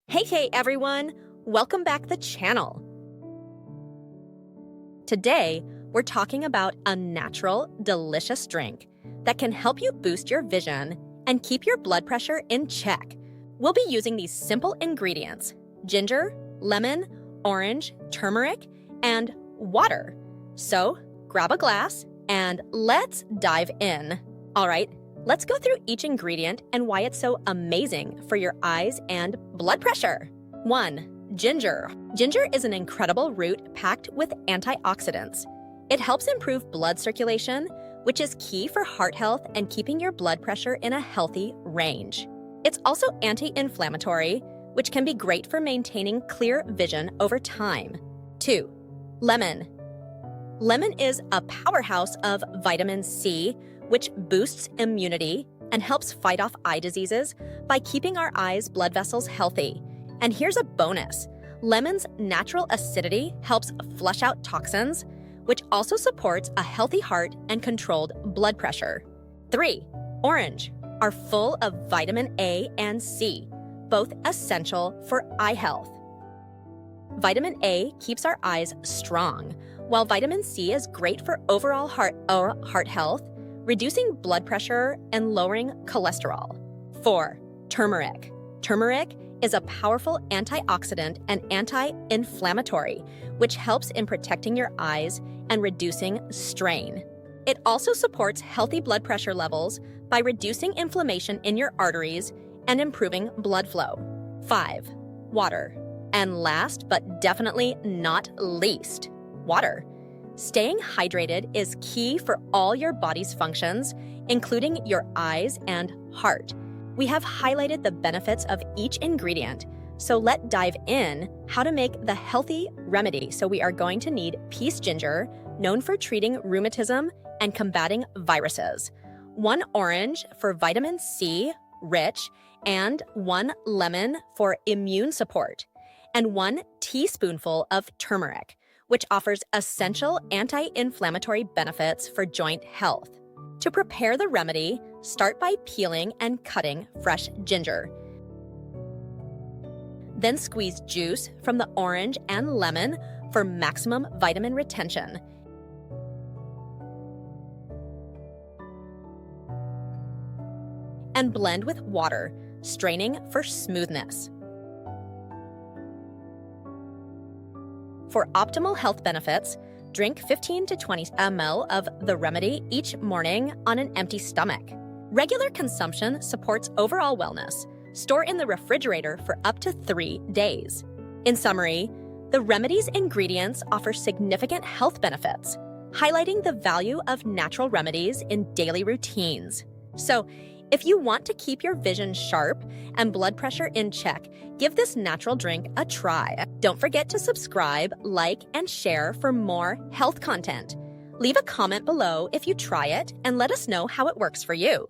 Hey everyone! Welcome back to the channel. Today, we're talking about a natural, delicious drink that can help you boost your vision and keep your blood pressure in check. We'll be using these simple ingredients: ginger, lemon, orange, turmeric, and water. So, grab a glass and let's dive in. All right, let's go through each ingredient and why it's so amazing for your eyes and blood pressure. 1. Ginger. Ginger is an incredible root packed with antioxidants. It helps improve blood circulation, which is key for heart health and keeping your blood pressure in a healthy range. It's also anti-inflammatory, which can be great for maintaining clear vision over time. 2. Lemon. Lemon is a powerhouse of vitamin C, which boosts immunity and helps fight off eye diseases by keeping our eyes' blood vessels healthy. And here's a bonus. Lemon's natural acidity helps flush out toxins, which also supports a healthy heart and controlled blood pressure. 3. Orange are full of vitamin A and C, both essential for eye health. Vitamin A keeps our eyes strong, while vitamin C is great for overall heart health, reducing blood pressure and lowering cholesterol. 4. Turmeric. Turmeric is a powerful antioxidant and anti-inflammatory, which helps in protecting your eyes and reducing strain. It also supports healthy blood pressure levels by reducing inflammation in your arteries and improving blood flow. 5. Water. And last but definitely not least, water. Staying hydrated is key for all your body's functions, including your eyes and heart. We have highlighted the benefits of each ingredient, so let's dive in how to make the healthy remedy. So we are going to need peace ginger, known for treating rheumatism and combating viruses, 1 orange for vitamin C rich, and 1 lemon for immune support, and 1 teaspoonful of turmeric, which offers essential anti-inflammatory benefits for joint health. To prepare the remedy, start by peeling and cutting fresh ginger. Then squeeze juice from the orange and lemon for maximum vitamin retention. And blend with water, straining for smoothness. For optimal health benefits, drink 15 to 20 ml of the remedy each morning on an empty stomach. Regular consumption supports overall wellness. Store in the refrigerator for up to 3 days. In summary, the remedy's ingredients offer significant health benefits, highlighting the value of natural remedies in daily routines. So, if you want to keep your vision sharp and blood pressure in check, give this natural drink a try. Don't forget to subscribe, like, and share for more health content. Leave a comment below if you try it and let us know how it works for you.